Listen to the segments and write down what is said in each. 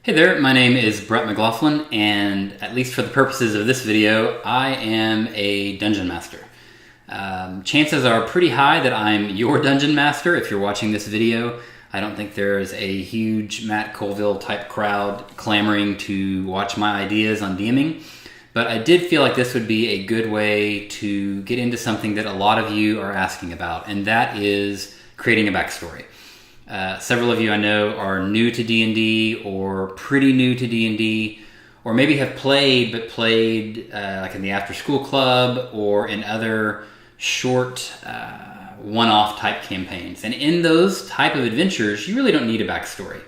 Hey there, my name is Brett McLaughlin, and at least for the purposes of this video, I am a dungeon master. Chances are pretty high that I'm your dungeon master if you're watching this video. I don't think there's a huge Matt Colville type crowd clamoring to watch my ideas on DMing, but I did feel like this would be a good way to get into something that a lot of you are asking about, and that is creating a backstory. Several of you I know are new to D&D or pretty new to D&D, or maybe have played like in the after school club or in other short one-off type campaigns. And in those type of adventures, you really don't need a backstory.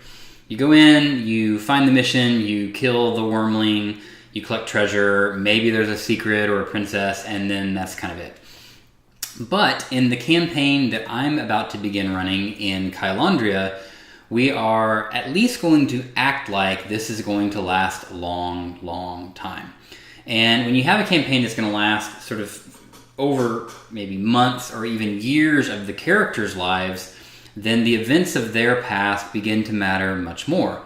You go in, you find the mission, you kill the wormling, you collect treasure, maybe there's a secret or a princess, and then that's kind of it. But in the campaign that I'm about to begin running in Kylandria, we are at least going to act like this is going to last a long, long time. And when you have a campaign that's going to last sort of over maybe months or even years of the characters' lives, then the events of their past begin to matter much more.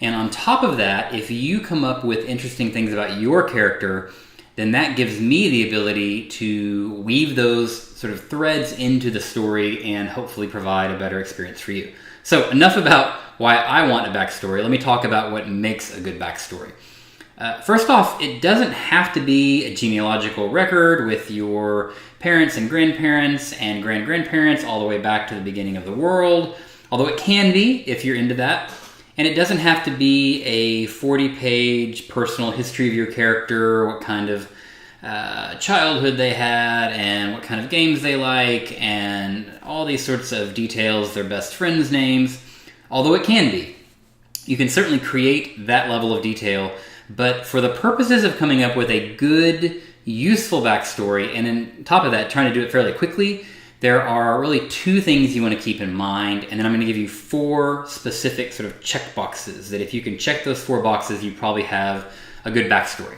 And on top of that, if you come up with interesting things about your character, then that gives me the ability to weave those sort of threads into the story and hopefully provide a better experience for you. So enough about why I want a backstory. Let me talk about what makes a good backstory. First off, it doesn't have to be a genealogical record with your parents and grandparents and grand-grandparents all the way back to the beginning of the world, although it can be if you're into that. And it doesn't have to be a 40-page personal history of your character, what kind of childhood they had, and what kind of games they like, and all these sorts of details, their best friends' names, although it can be. You can certainly create that level of detail, but for the purposes of coming up with a good, useful backstory, and on top of that, trying to do it fairly quickly, there are really two things you want to keep in mind, and then I'm going to give you 4 specific sort of check boxes that if you can check those 4 boxes, you probably have a good backstory.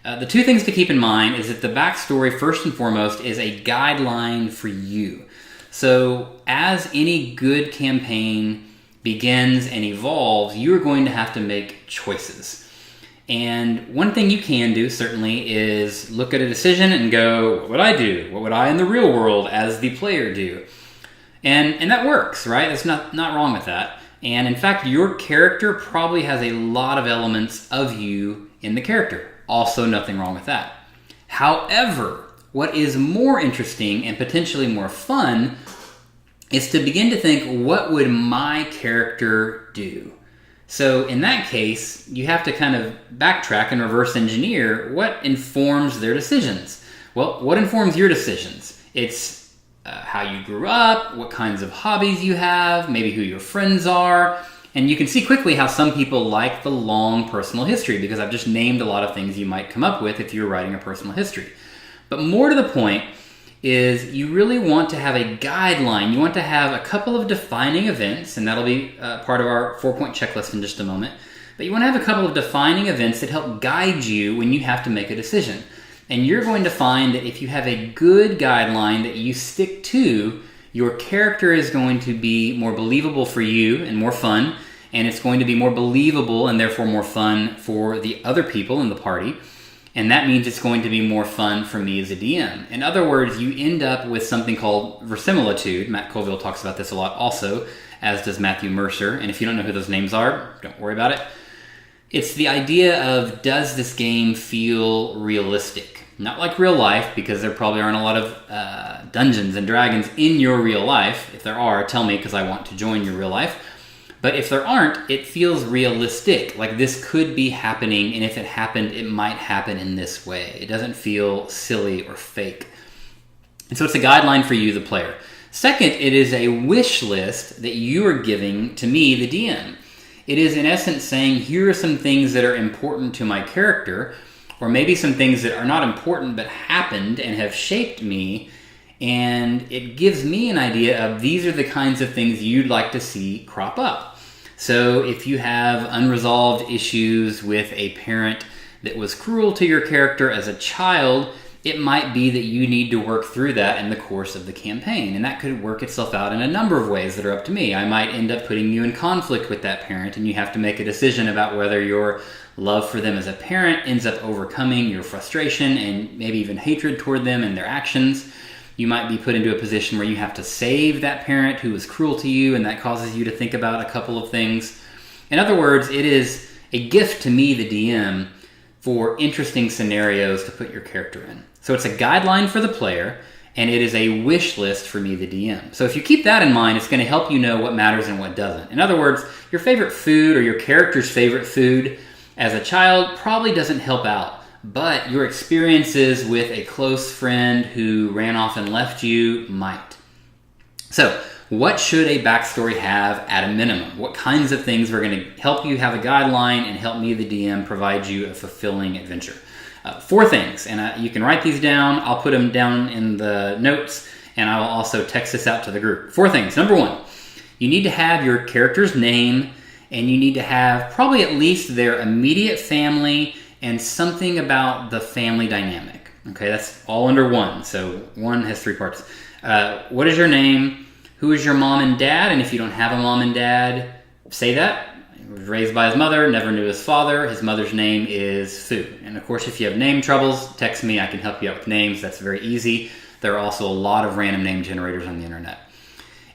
The 2 things to keep in mind is that the backstory, first and foremost, is a guideline for you. So as any good campaign begins and evolves, you're going to have to make choices. And one thing you can do, certainly, is look at a decision and go, what would I do? What would I in the real world as the player do? And that works, right? There's not wrong with that. And in fact, your character probably has a lot of elements of you in the character. Also, nothing wrong with that. However, what is more interesting and potentially more fun is to begin to think, what would my character do? So in that case, you have to kind of backtrack and reverse engineer what informs their decisions. Well, what informs your decisions? It's how you grew up, what kinds of hobbies you have, maybe who your friends are. And you can see quickly how some people like the long personal history, because I've just named a lot of things you might come up with if you're writing a personal history. But more to the point is you really want to have a guideline. You want to have a couple of defining events, and that'll be part of our 4-point checklist in just a moment. But you want to have a couple of defining events that help guide you when you have to make a decision. And you're going to find that if you have a good guideline that you stick to, your character is going to be more believable for you and more fun, and it's going to be more believable and therefore more fun for the other people in the party. And that means it's going to be more fun for me as a DM. In other words, you end up with something called verisimilitude. Matt Colville talks about this a lot also, as does Matthew Mercer. And if you don't know who those names are, don't worry about it. It's the idea of, does this game feel realistic? Not like real life, because there probably aren't a lot of Dungeons and Dragons in your real life. If there are, tell me, because I want to join your real life. But if there aren't, it feels realistic, like this could be happening, and if it happened, it might happen in this way. It doesn't feel silly or fake. And so it's a guideline for you, the player. Second, it is a wish list that you are giving to me, the DM. It is in essence saying, here are some things that are important to my character, or maybe some things that are not important but happened and have shaped me, and it gives me an idea of these are the kinds of things you'd like to see crop up. So if you have unresolved issues with a parent that was cruel to your character as a child, it might be that you need to work through that in the course of the campaign. And that could work itself out in a number of ways that are up to me. I might end up putting you in conflict with that parent, and you have to make a decision about whether your love for them as a parent ends up overcoming your frustration and maybe even hatred toward them and their actions. You might be put into a position where you have to save that parent who was cruel to you, and that causes you to think about a couple of things. In other words, it is a gift to me, the DM, for interesting scenarios to put your character in. So it's a guideline for the player, and it is a wish list for me, the DM. So if you keep that in mind, it's going to help you know what matters and what doesn't. In other words, your favorite food or your character's favorite food as a child probably doesn't help out, but your experiences with a close friend who ran off and left you might. So what should a backstory have at a minimum? What kinds of things are going to help you have a guideline and help me, the DM, provide you a fulfilling adventure? 4 things, and you can write these down. I'll put them down in the notes, and I will also text this out to the group. 4 things. Number 1, you need to have your character's name, and you need to have probably at least their immediate family and something about the family dynamic. Okay, that's all under 1. So 1 has 3 parts. What is your name? Who is your mom and dad? And if you don't have a mom and dad, say that. He was raised by his mother, never knew his father. His mother's name is Fu. And of course, if you have name troubles, text me. I can help you out with names. That's very easy. There are also a lot of random name generators on the internet.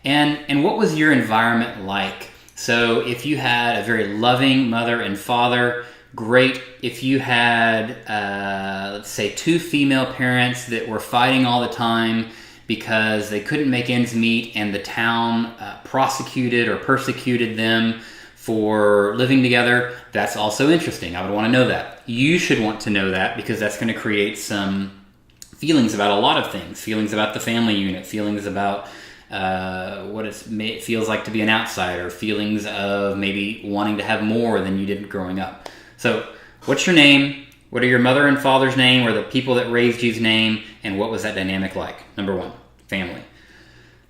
And what was your environment like? So if you had a very loving mother and father, great. If you had, let's say, 2 female parents that were fighting all the time because they couldn't make ends meet and the town prosecuted or persecuted them for living together, that's also interesting. I would want to know that. You should want to know that because that's going to create some feelings about a lot of things. Feelings about the family unit, feelings about what it feels like to be an outsider, feelings of maybe wanting to have more than you did growing up. So what's your name? What are your mother and father's name or the people that raised you's name? And what was that dynamic like? Number 1, family.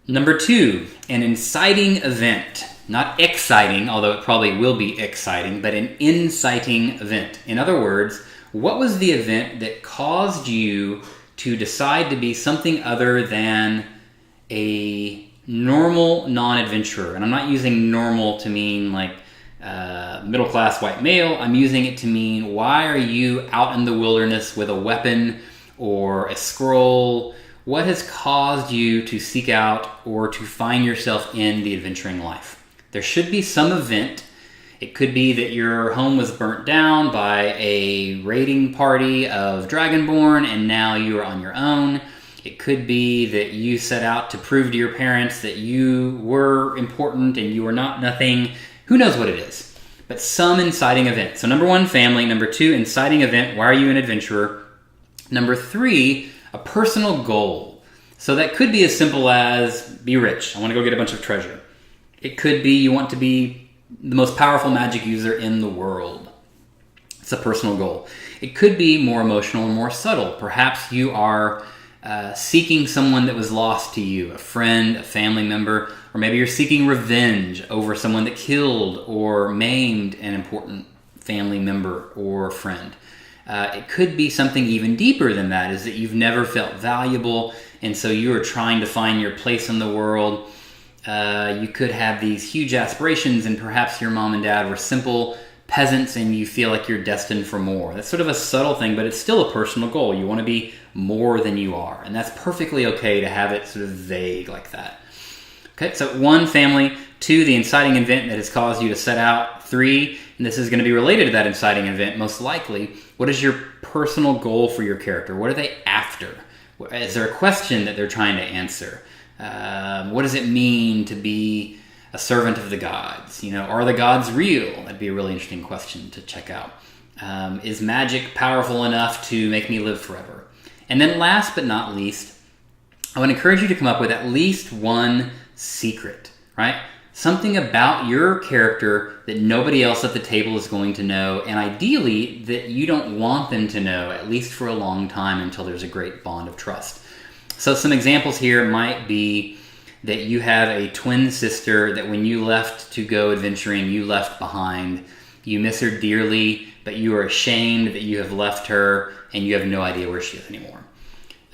Number 2, an inciting event. Not exciting, although it probably will be exciting, but an inciting event. In other words, what was the event that caused you to decide to be something other than a normal non-adventurer? And I'm not using normal to mean like middle-class white male. I'm using it to mean, why are you out in the wilderness with a weapon or a scroll? What has caused you to seek out or to find yourself in the adventuring life? There should be some event. It could be that your home was burnt down by a raiding party of Dragonborn and now you are on your own. It could be that you set out to prove to your parents that you were important and you were not nothing. Who knows what it is? But some inciting event. So number 1, family. Number 2, inciting event. Why are you an adventurer? Number 3, a personal goal. So that could be as simple as be rich. I want to go get a bunch of treasure. It could be you want to be the most powerful magic user in the world. It's a personal goal. It could be more emotional and more subtle. Perhaps you are seeking someone that was lost to you, a friend, a family member, or maybe you're seeking revenge over someone that killed or maimed an important family member or friend. It could be something even deeper than that, is that you've never felt valuable, and so you are trying to find your place in the world. You could have these huge aspirations, and perhaps your mom and dad were simple peasants and you feel like you're destined for more. That's sort of a subtle thing, but it's still a personal goal. You want to be more than you are, and that's perfectly okay to have it sort of vague like that. Okay, so 1, family. 2, the inciting event that has caused you to set out. 3, and this is going to be related to that inciting event most likely, what is your personal goal for your character? What are they after? Is there a question that they're trying to answer? What does it mean to be a servant of the gods? Are the gods real? That'd be a really interesting question to check out. Is magic powerful enough to make me live forever? And then last but not least, I would encourage you to come up with at least 1 secret, right? Something about your character that nobody else at the table is going to know, and ideally that you don't want them to know, at least for a long time until there's a great bond of trust. So some examples here might be that you have a twin sister that when you left to go adventuring, you left behind. You miss her dearly, but you are ashamed that you have left her and you have no idea where she is anymore.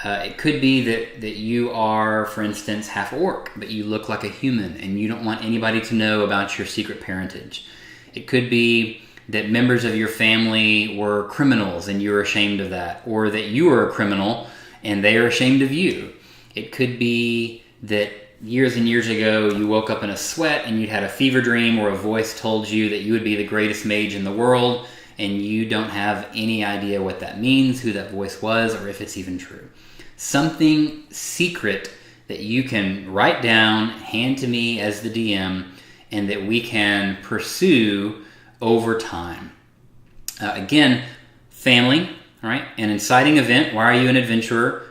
It could be that you are, for instance, half orc, but you look like a human and you don't want anybody to know about your secret parentage. It could be that members of your family were criminals and you're ashamed of that, or that you are a criminal and they are ashamed of you. It could be that years and years ago you woke up in a sweat and you'd had a fever dream, or a voice told you that you would be the greatest mage in the world, and you don't have any idea what that means, who that voice was, or if it's even true. Something secret that you can write down, hand to me as the DM, and that we can pursue over time. Again, family, all right? An inciting event. Why are you an adventurer?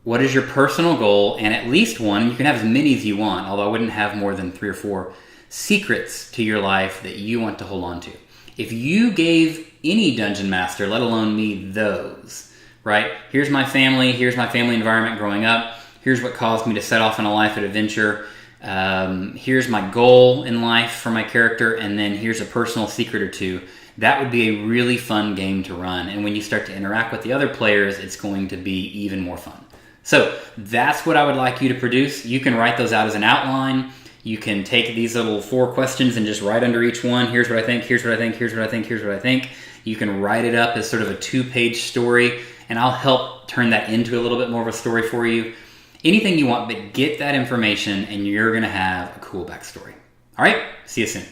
What is your personal goal? And at least one, you can have as many as you want, although I wouldn't have more than 3 or 4 secrets to your life that you want to hold on to. If you gave any dungeon master, let alone me, those, right? Here's my family environment growing up. Here's what caused me to set off on a life of adventure. Here's my goal in life for my character, and then here's a personal secret or 2. That would be a really fun game to run. And when you start to interact with the other players, it's going to be even more fun. So that's what I would like you to produce. You can write those out as an outline. You can take these little 4 questions and just write under each one, here's what I think, here's what I think, here's what I think, here's what I think. You can write it up as sort of a 2-page story, and I'll help turn that into a little bit more of a story for you. Anything you want, but get that information and you're going to have a cool backstory. All right, see you soon.